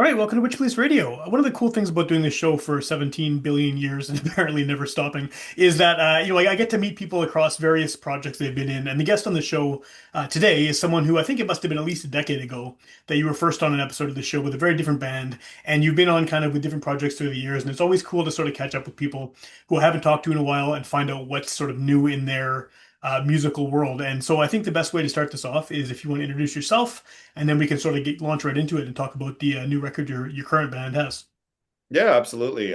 All right, welcome to Witchpolice Radio. One of the cool things about doing this show for 17 billion years and apparently never stopping is that I get to meet people across various projects they've been in. And the guest on the show today is someone who I think it must have been at least a decade ago that you were first on an episode of the show with a very different band, and you've been on kind of with different projects through the years. And it's always cool to sort of catch up with people who I haven't talked to in a while and find out what's sort of new in their musical world. And so I think the best way to start this off is if you want to introduce yourself, and then we can sort of launch right into it and talk about the new record your current band has. Yeah, absolutely.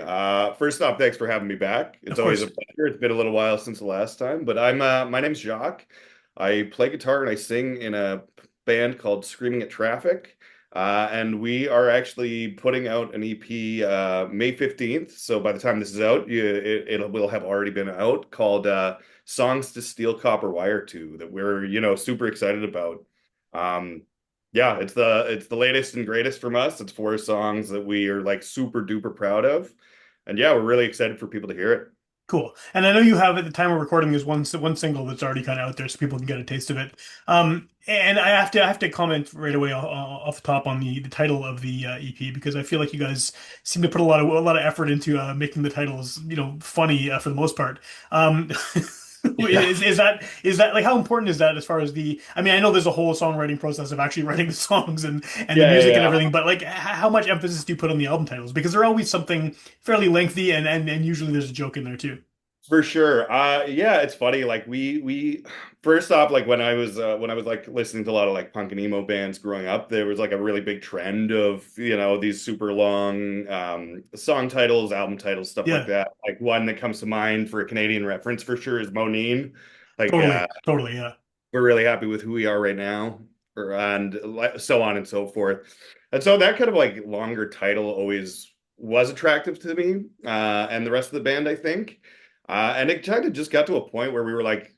First off, thanks for having me back. It's Of always a course. pleasure. It's been a little while since the last time, but my name's Jacques. I play guitar and I sing in a band called Screaming at Traffic. And we are actually putting out an EP May 15th. So by the time this is out, it will have already been out called Songs to Steal Copper Wire To that we're, super excited about. Um, yeah, it's the latest and greatest from us. It's four songs that we are like super duper proud of. And yeah, we're really excited for people to hear it. Cool. And I know you have at the time of recording there's one single that's already kind of out there so people can get a taste of it. And I have to comment right away off the top on the title of the EP because I feel like you guys seem to put a lot of effort into making the titles funny for the most part. Yeah. Is that like how important is that as far as the I mean I know there's a whole songwriting process of actually writing the songs and the Yeah, yeah, music and yeah. everything, but like how much emphasis do you put on the album titles because they're always something fairly lengthy and usually there's a joke in there too. For sure. Yeah, it's funny. Like we first off, like when I was like listening to a lot of like punk and emo bands growing up, there was like a really big trend of, these super long song titles, album titles, stuff like Yeah, that. Like one that comes to mind for a Canadian reference for sure is Moneen. Like totally, yeah. we're really happy with who we are right now, and so on and so forth. And so that kind of like longer title always was attractive to me and the rest of the band, I think. And it kind of just got to a point where we were like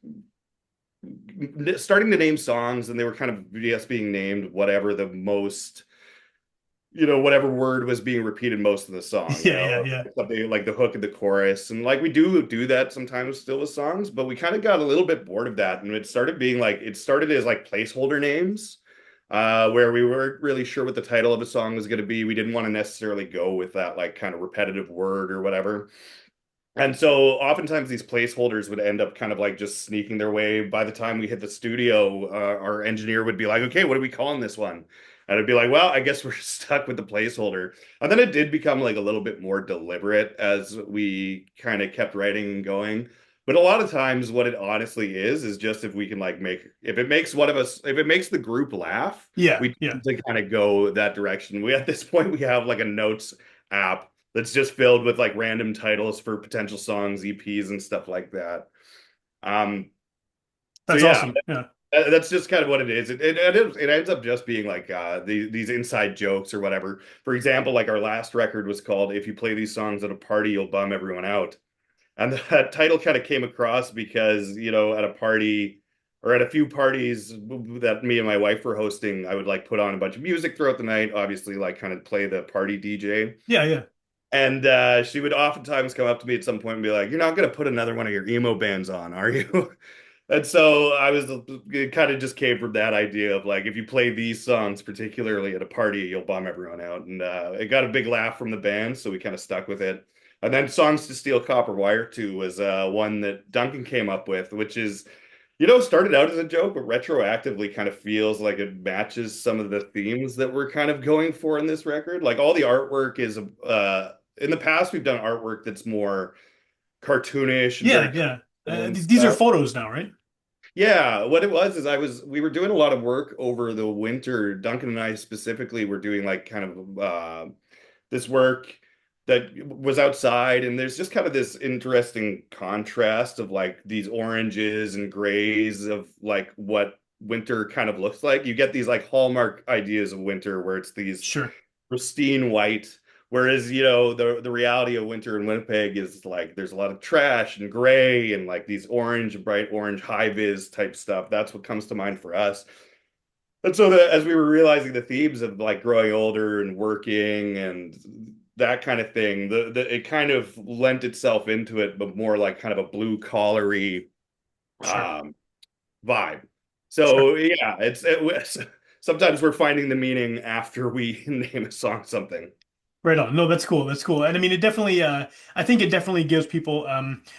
starting to name songs, and they were kind of just being named whatever the most, whatever word was being repeated most of the song, Yeah, yeah, yeah. something like the hook and the chorus. And like we do that sometimes still with songs, but we kind of got a little bit bored of that. And it started as like placeholder names, where we weren't really sure what the title of a song was going to be. We didn't want to necessarily go with that like kind of repetitive word or whatever. And so oftentimes these placeholders would end up kind of like just sneaking their way. By the time we hit the studio, our engineer would be like, okay, what are we calling this one? And it'd be like, well, I guess we're stuck with the placeholder. And then it did become like a little bit more deliberate as we kind of kept writing and going. But a lot of times what it honestly is just if we can like if it makes one of us, if it makes the group laugh, Yeah, we yeah. tend to kind of go that direction. At this point, we have like a notes app that's just filled with like random titles for potential songs, EPs, and stuff like that. Um, so That's yeah, awesome. Yeah. that's just kind of what it is. It ends up just being like these inside jokes or whatever. For example, like our last record was called "If You Play These Songs at a Party, You'll Bum Everyone Out," and that title kind of came across because at a party. Or at a few parties that me and my wife were hosting, I would like put on a bunch of music throughout the night, obviously like kind of play the party DJ. Yeah, yeah. And she would oftentimes come up to me at some point and be like, "You're not going to put another one of your emo bands on, are you?" And so it kind of just came from that idea of like, if you play these songs, particularly at a party, you'll bum everyone out. And it got a big laugh from the band, so we kind of stuck with it. And then Songs to Steal Copper Wire To was one that Duncan came up with, which is, started out as a joke, but retroactively kind of feels like it matches some of the themes that we're kind of going for in this record. Like all the artwork is in the past, we've done artwork that's more cartoonish and Yeah, very yeah. colorful and These are stuff. photos now, right? Yeah, what it was is we were doing a lot of work over the winter. Duncan and I specifically were doing like kind of this work that was outside, and there's just kind of this interesting contrast of like these oranges and grays of like what winter kind of looks like. You get these like hallmark ideas of winter where it's these Sure. pristine white. Whereas, the reality of winter in Winnipeg is like there's a lot of trash and gray and like these orange, bright orange, high vis type stuff. That's what comes to mind for us. And so as we were realizing the themes of like growing older and working and that kind of thing, it kind of lent itself into it, but more like kind of a blue collary Sure. um, vibe. Sure. So yeah, it was. sometimes we're finding the meaning after we name a song something. Right on. No, that's cool. That's cool. And I mean, it definitely, I think it definitely gives people,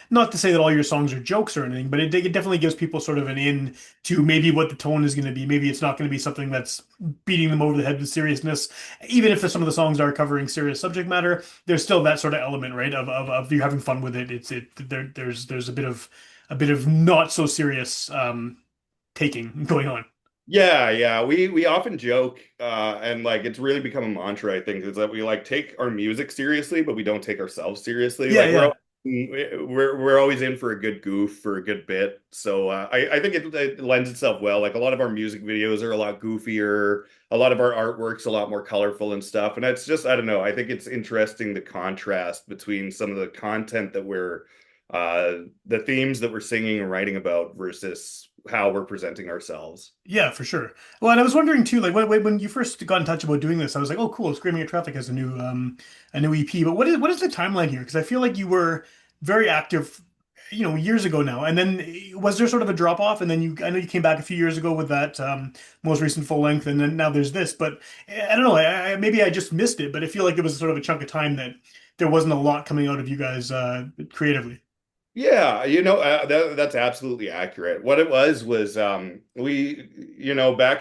not to say that all your songs are jokes or anything, but it definitely gives people sort of an in to maybe what the tone is going to be. Maybe it's not going to be something that's beating them over the head with seriousness. Even if some of the songs are covering serious subject matter, there's still that sort of element, right? Of you having fun with it. There's a bit of not so serious, taking going on. Yeah, yeah. We often joke, and like it's really become a mantra, I think, is that we like take our music seriously, but we don't take ourselves seriously. Yeah, Like yeah. we're always in for a good goof for a good bit. So I think it lends itself well. Like a lot of our music videos are a lot goofier, a lot of our artwork's a lot more colorful and stuff. And it's just, I don't know, I think it's interesting the contrast between some of the content that the themes that we're singing and writing about versus how we're presenting ourselves. Yeah, for sure. Well, and I was wondering too, like when you first got in touch about doing this, I was like, oh, cool, Screaming at Traffic has a new EP. But what is the timeline here? Because I feel like you were very active, years ago now. And then was there sort of a drop off? And then I know you came back a few years ago with that most recent full length, and then now there's this. But I don't know, maybe I just missed it. But I feel like it was sort of a chunk of time that there wasn't a lot coming out of you guys creatively. Yeah, that's absolutely accurate. What it was back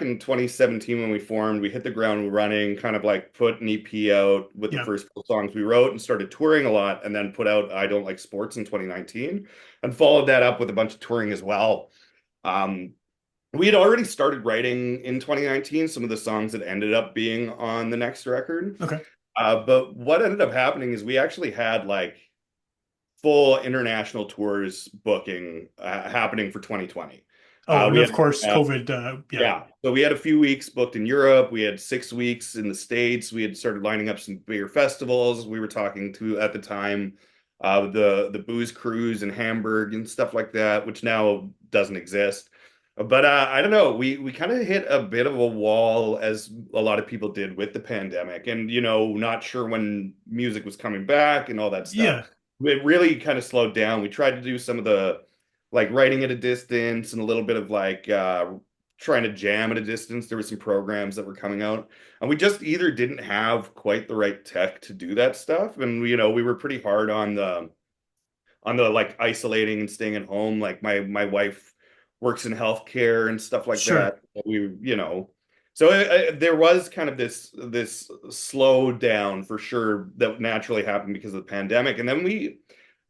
in 2017 when we formed, we hit the ground running, kind of like put an EP out with the Yeah. first couple songs we wrote and started touring a lot, and then put out I Don't Like Sports in 2019 and followed that up with a bunch of touring as well. Um, we had already started writing in 2019 some of the songs that ended up being on the next record. Okay. But what ended up happening is we actually had like full international tours booking happening for 2020. Oh, and We of had course, COVID. Yeah. yeah, so we had a few weeks booked in Europe. We had 6 weeks in the States. We had started lining up some bigger festivals. We were talking to at the time the Booze Cruise in Hamburg and stuff like that, which now doesn't exist. But I don't know. We kind of hit a bit of a wall, as a lot of people did with the pandemic, and not sure when music was coming back and all that stuff. Yeah. It really kind of slowed down. We tried to do some of the like writing at a distance and a little bit of like trying to jam at a distance. There were some programs that were coming out, and we just either didn't have quite the right tech to do that stuff, and we were pretty hard on the like isolating and staying at home. Like my wife works in healthcare and stuff like Sure. that. So there was kind of this slow down for sure that naturally happened because of the pandemic, and then we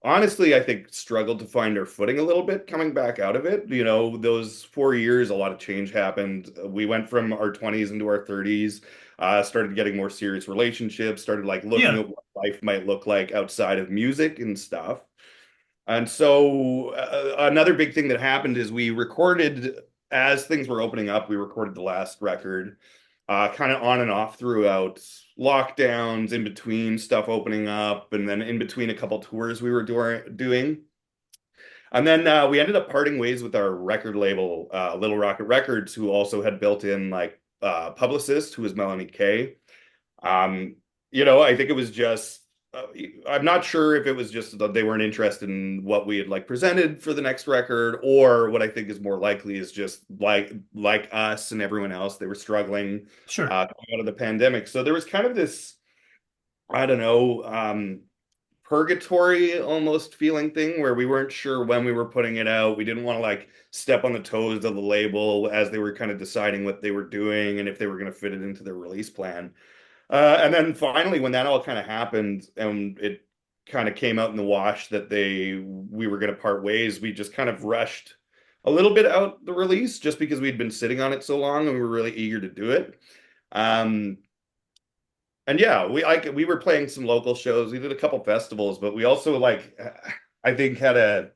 honestly, I think, struggled to find our footing a little bit coming back out of it. Those 4 years, a lot of change happened. We went from our 20s into our 30s, started getting more serious relationships, started like looking Yeah. at what life might look like outside of music and stuff. And so another big thing that happened is we recorded as things were opening up, we recorded the last record, kind of on and off throughout lockdowns, in between stuff opening up, and then in between a couple tours we were doing. And then we ended up parting ways with our record label, Little Rocket Records, who also had built in like publicist, who was Melanie Kay. Um, I think it was just, I'm not sure if it was just that they weren't interested in what we had like presented for the next record, or what I think is more likely is just like us and everyone else, they were struggling Sure. coming out of the pandemic. So there was kind of this, I don't know, purgatory almost feeling thing where we weren't sure when we were putting it out. We didn't want to like step on the toes of the label as they were kind of deciding what they were doing and if they were going to fit it into their release plan. And then finally, when that all kind of happened and it kind of came out in the wash that we were going to part ways, we just kind of rushed a little bit out the release just because we'd been sitting on it so long and we were really eager to do it. Um, and yeah, we were playing some local shows. We did a couple festivals, but we also like I think had a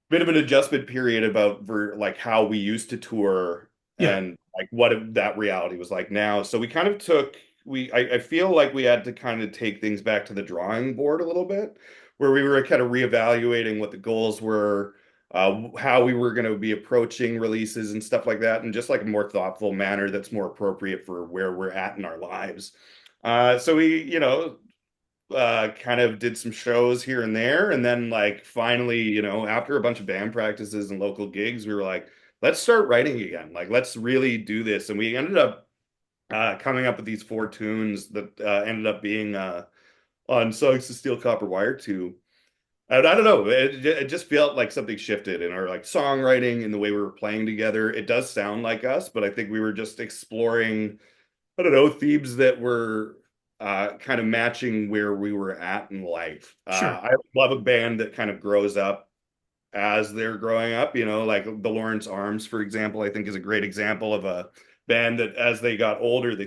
bit of an adjustment period about like how we used to tour Yeah. and like that reality was like now. So we kind of took I feel like we had to kind of take things back to the drawing board a little bit, where we were kind of reevaluating what the goals were, how we were going to be approaching releases and stuff like that, and just like a more thoughtful manner that's more appropriate for where we're at in our lives. So we, kind of did some shows here and there. And then, like, finally, after a bunch of band practices and local gigs, we were like, let's start writing again. Like, let's really do this. And we ended up coming up with these four tunes that ended up being on Songs to Steel Copper Wire 2. And I don't know, it just felt like something shifted in our like songwriting and the way we were playing together. It does sound like us, but I think we were just exploring, I don't know, themes that were kind of matching where we were at in life. Sure. I love a band that kind of grows up as they're growing up, like the Lawrence Arms, for example, I think is a great example of a band that as they got older, they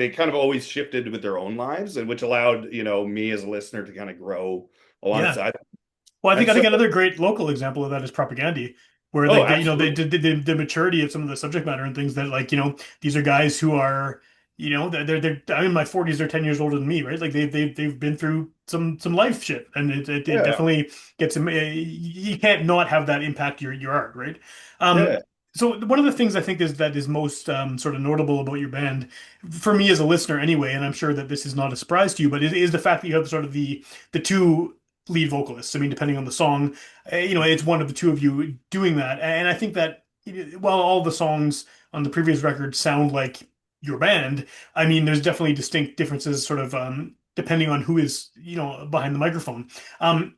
kind of always shifted with their own lives, and which allowed, me as a listener to kind of grow Yeah. alongside. Well, And I so, think another great local example of that is Propagandy, where oh, like they absolutely. did the maturity of some of the subject matter and things that like these are guys who are they're I'm in my 40s, they're 10 years older than me, right? Like they've been through some life shit, and it Yeah. definitely gets them. You can't not have that impact your art, right? Yeah. So one of the things I think is that is most sort of notable about your band, for me as a listener anyway, and I'm sure that this is not a surprise to you, but is the fact that you have sort of the two lead vocalists. I mean, depending on the song, it's one of the two of you doing that. And I think that while all the songs on the previous record sound like your band, I mean, there's definitely distinct differences, sort of depending on who is behind the microphone. Um,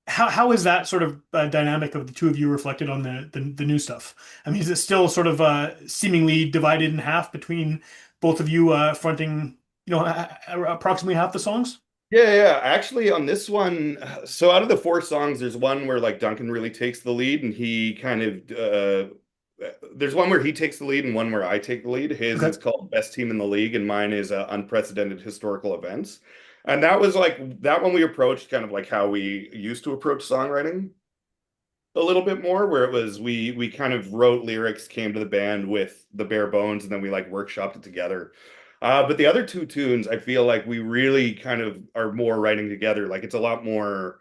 how is that sort of dynamic of the two of you reflected on the new stuff? I mean, is it still sort of seemingly divided in half between both of you fronting, approximately half the songs? Yeah, yeah. Actually, on this one, so out of the four songs, there's one where like Duncan really takes the lead, and he kind of there's one where he takes the lead and one where I take the lead. His Okay. is called Best Team in the League, and mine is Unprecedented Historical Events. And that was like that one we approached kind of like how we used to approach songwriting a little bit more, where it was we kind of wrote lyrics, came to the band with the bare bones, and then we like workshopped it together. But the other two tunes, I feel like we really kind of are more writing together. Like it's a lot more,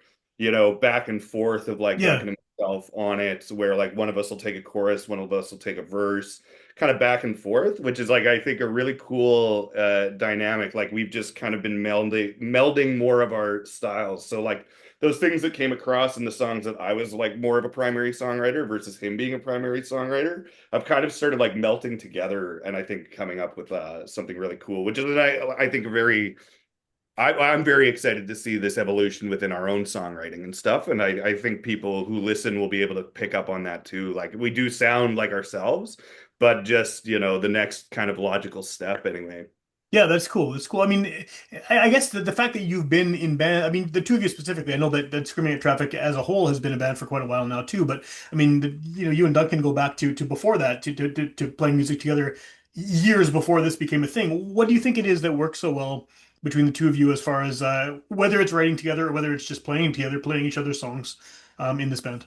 back and forth of like Yeah. Duncan and myself on it, where like one of us will take a chorus, one of us will take a verse, kind of back and forth, which is like I think a really cool dynamic. Like we've just kind of been melding more of our styles. So like those things that came across in the songs that I was like more of a primary songwriter versus him being a primary songwriter, I've kind of started like melting together, and I think coming up with something really cool, which is I think I'm very excited to see this evolution within our own songwriting and stuff, and I think people who listen will be able to pick up on that too. Like we do sound like ourselves, but just the next kind of logical step anyway. Yeah, that's cool. That's cool. I mean, I guess the fact that you've been in band, I mean, the two of you specifically, I know that Screaming at Traffic as a whole has been a band for quite a while now too, but I mean, you and Duncan go back to before that, to playing music together years before this became a thing. What do you think it is that works so well between the two of you as far as whether it's writing together or whether it's just playing together, playing each other's songs in this band?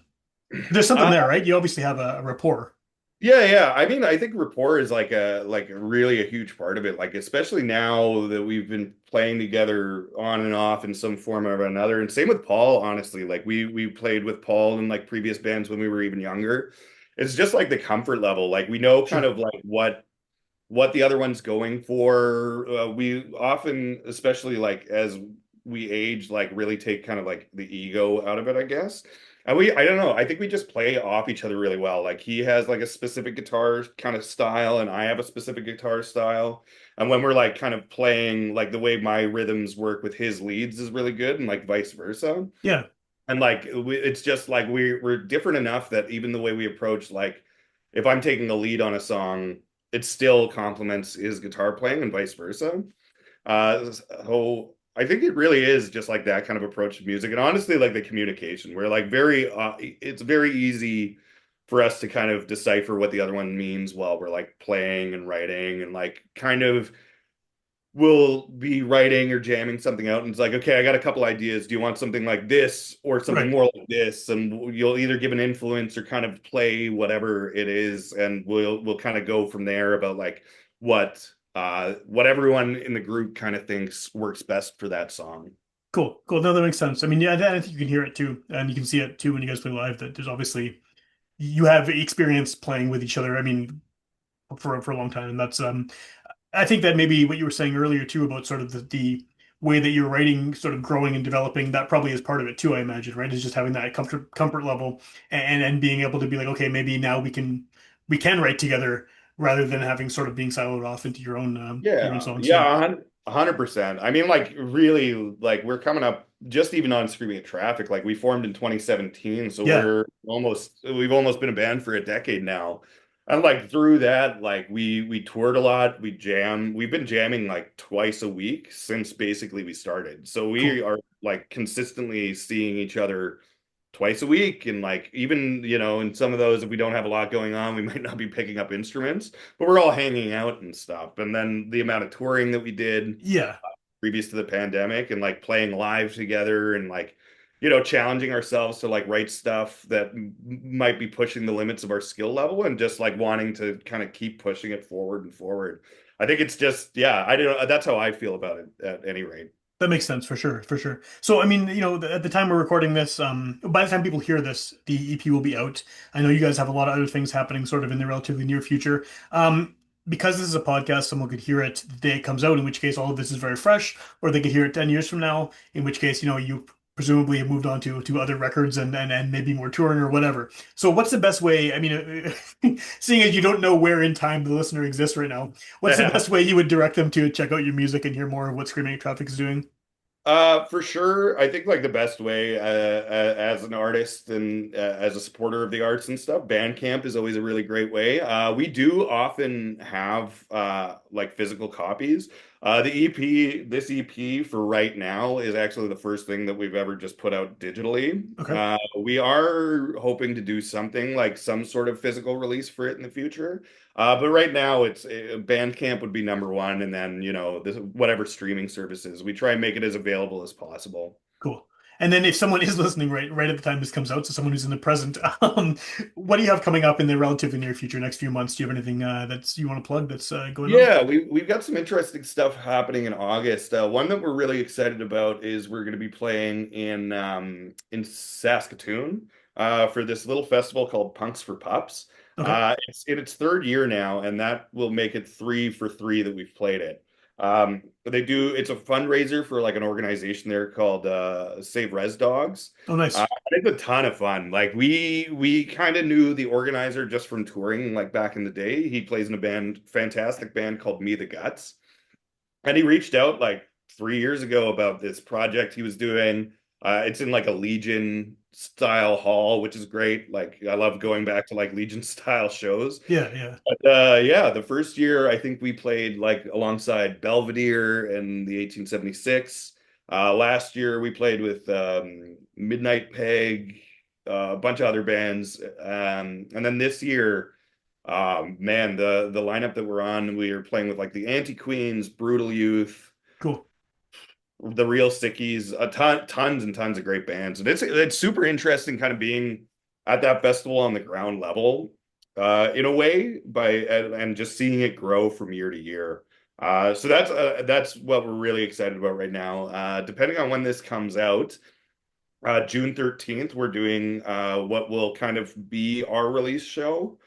There's something Uh, there, right? You obviously have a rapport. Yeah, yeah. I mean, I think rapport is like really a huge part of it. Like especially now that we've been playing together on and off in some form or another. And same with Paul, honestly. Like we played with Paul in like previous bands when we were even younger. It's just like the comfort level. Like we know kind Sure. of like what the other one's going for. We often, especially like as we age, like really take kind of like the ego out of it, I guess. And I don't know, I think we just play off each other really well. Like he has like a specific guitar kind of style, and I have a specific guitar style. And when we're like kind of playing, like the way my rhythms work with his leads is really good, and like vice versa. Yeah. And like it's just like we're different enough that even the way we approach, like if I'm taking the lead on a song, it still complements his guitar playing and vice versa. So I think it really is just like that kind of approach to music, and honestly, like the communication, where like it's very easy for us to kind of decipher what the other one means while we're like playing and writing, and like kind of we'll be writing or jamming something out, and it's like, okay, I got a couple ideas. Do you want something like this or something Right. more like this? And you'll either give an influence or kind of play whatever it is, and we'll kind of go from there about like what everyone in the group kind of thinks works best for that song. Cool. Cool. No, that makes sense. I mean, yeah, I think you can hear it too, and you can see it too when you guys play live. That there's obviously you have experience playing with each other. I mean, for a long time, and that's I think that maybe what you were saying earlier too about sort of the way that you're writing sort of growing and developing, that probably is part of it too, I imagine, right? Is just having that comfort level and being able to be like, okay, maybe now we can write together rather than having sort of being siloed off into your own Yeah, songs. Yeah. yeah, 100%. I mean, like really, like we're coming up just even on Screaming at Traffic. Like we formed in 2017, so Yeah. we've almost been a band for a decade now. And like through that, like we toured a lot, we've been jamming like twice a week since basically we started. So we Cool. are like consistently seeing each other twice a week. And like even, in some of those, if we don't have a lot going on, we might not be picking up instruments, but we're all hanging out and stuff. And then the amount of touring that we did Yeah. previous to the pandemic and like playing live together and like, challenging ourselves to like write stuff that might be pushing the limits of our skill level and just like wanting to kind of keep pushing it forward and forward. I think it's just, yeah, I don't, that's how I feel about it at any rate. That makes sense for sure, for sure. So, I mean, at the time we're recording this, by the time people hear this, the EP will be out. I know you guys have a lot of other things happening sort of in the relatively near future. Because this is a podcast, someone could hear it the day it comes out, in which case all of this is very fresh, or they could hear it 10 years from now, in which case, you presumably have moved on to other records and maybe more touring or whatever. So, what's the best way? I mean, seeing as you don't know where in time the listener exists right now, what's the best way you would direct them to check out your music and hear more of what Screaming at Traffic is doing? For sure. I think like the best way as an artist and as a supporter of the arts and stuff, Bandcamp is always a really great way. We do often have like physical copies. This EP for right now is actually the first thing that we've ever just put out digitally. Okay. We are hoping to do something like some sort of physical release for it in the future. But right now, it's Bandcamp would be number one, and then whatever streaming services. We try and make it as available as possible. Cool. And then if someone is listening right at the time this comes out, so someone who's in the present, what do you have coming up in the relatively near future, next few months? Do you have anything that's you want to plug that's going on? Yeah, we've got some interesting stuff happening in August. One that we're really excited about is we're going to be playing in Saskatoon for this little festival called Punks for Pups. Okay. It's in its third year now, and that will make it 3 for 3 that we've played it. It's a fundraiser for like an organization there called Save Res Dogs. Oh, nice. It's a ton of fun. Like we kind of knew the organizer just from touring, like back in the day. He plays in a fantastic band called Me the Guts, and he reached out like 3 years ago about this project he was doing. It's in like a Legion style hall, which is great. Like I love going back to like Legion style shows. Yeah, yeah. But yeah, the first year I think we played like alongside Belvedere and the 1876. Last year we played with Midnight Peg, a bunch of other bands, and then this year, man, the lineup that we're on, we are playing with like the Anti Queens, Brutal Youth, Cool. the Real Sickies, tons and tons of great bands, and it's super interesting, kind of being at that festival on the ground level, in a way, and just seeing it grow from year to year. So that's what we're really excited about right now. Depending on when this comes out, June 13th, we're doing what will kind of be our release show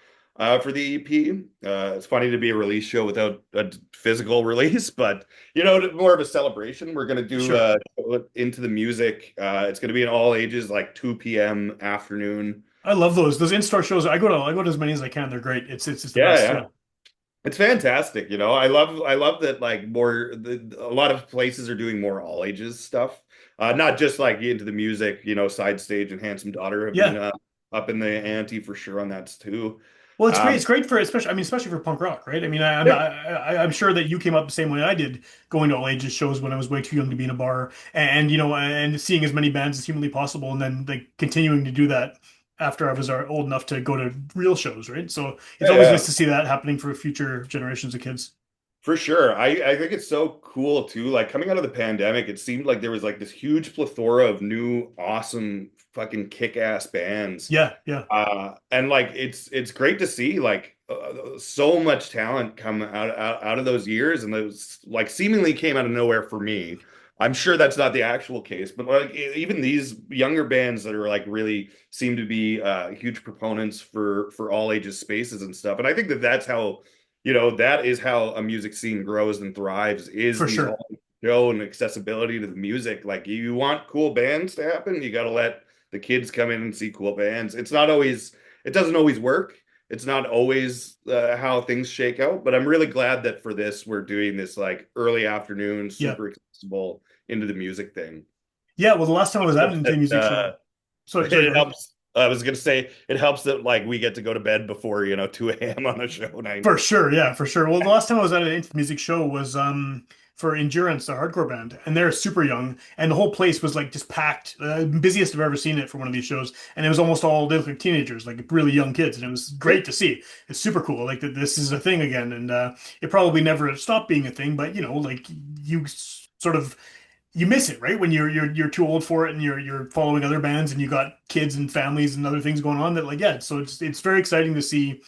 for the EP. It's funny to be a release show without a physical release, but more of a celebration. We're going to do Sure. Into the Music. It's going to be an all ages, like 2 p.m. afternoon. I love those in-store shows. I go to as many as I can. They're great. It's just the Yeah, best. yeah. Yeah. It's fantastic, I love that like a lot of places are doing more all ages stuff. Not just like Into the Music, Side Stage and Handsome Daughter have been Yeah. up in the ante for sure on that too. Well, it's great. Um, It's great for especially. I mean, especially for punk rock, right? I mean, yeah, I'm sure that you came up the same way I did, going to all ages shows when I was way too young to be in a bar, and seeing as many bands as humanly possible, and then like continuing to do that after I was old enough to go to real shows, right? So it's yeah, always yeah. nice to see that happening for future generations of kids. For sure. I think it's so cool too. Like coming out of the pandemic, it seemed like there was like this huge plethora of new, awesome, fucking kick-ass bands. Yeah, yeah, And like it's great to see like so much talent come out of those years, and those like seemingly came out of nowhere for me. I'm sure that's not the actual case, but like even these younger bands that are like really seem to be huge proponents for all ages spaces and stuff. And I think that that's how that is how a music scene grows and thrives, is for these sure. all show and accessibility to the music. Like you want cool bands to happen, you got to let the kids come in and see cool bands. It's not always, it doesn't always work. It's not always how things shake out, but I'm really glad that for this we're doing this like early afternoon, Yeah. super accessible into the music thing. Yeah, well, the last time I was at an Helps indie that music show. Sorry, go it ahead. helps. I was gonna say it helps that like we get to go to bed before 2 a.m. on the show night. For sure, yeah, for sure. Well, the last time I was at an indie music show was for Endurance, the hardcore band, and they're super young, and the whole place was like just packed, busiest I've ever seen it for one of these shows, and it was almost all they looked like teenagers, like really young kids, and it was great to see. It's super cool, like that this is a thing again, and it probably never stopped being a thing, but like sort of you miss it, right? When you're too old for it, and you're following other bands, and you got kids and families and other things going on. That like yeah, so it's very exciting to see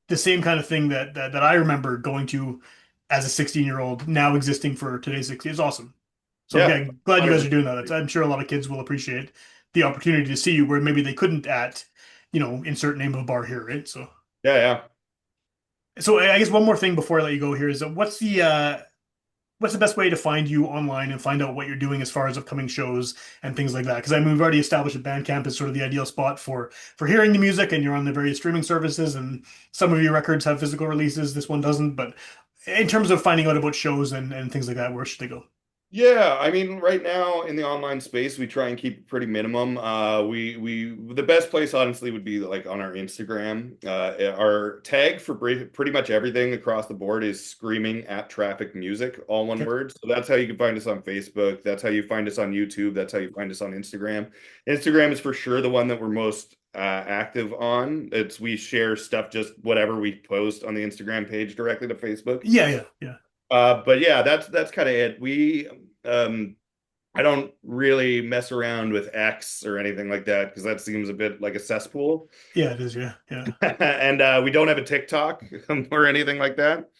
the same kind of thing that I remember going to as a 16-year-old now existing for today's 60 is awesome. So Yeah, yeah, glad you guys are 100%. doing that. I'm sure a lot of kids will appreciate the opportunity to see you where maybe they couldn't at, insert name of a bar here, right? So Yeah, yeah. I guess one more thing before I let you go here is that what's the best way to find you online and find out what you're doing as far as upcoming shows and things like that? Because I mean, we've already established that Bandcamp is sort of the ideal spot for hearing the music, and you're on the various streaming services, and some of your records have physical releases. This one doesn't, but in terms of finding out about shows and things like that, where should they go? Yeah, I mean, right now in the online space, we try and keep it pretty minimum. We the best place honestly would be like on our Instagram. Our tag for pretty much everything across the board is screaming at traffic music, all one Okay. word. So that's how you can find us on Facebook. That's how you find us on YouTube. That's how you find us on Instagram. Instagram is for sure the one that we're most active on. It's we share stuff, just whatever we post on the Instagram page directly to Facebook. Yeah, yeah, yeah, But yeah, that's kind of it. Um I don't really mess around with X or anything like that because that seems a bit like a cesspool. yeah. It is. Yeah, yeah. And we don't have a TikTok or anything like that.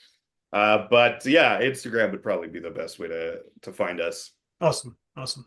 But yeah, Instagram would probably be the best way to find us. Awesome, awesome.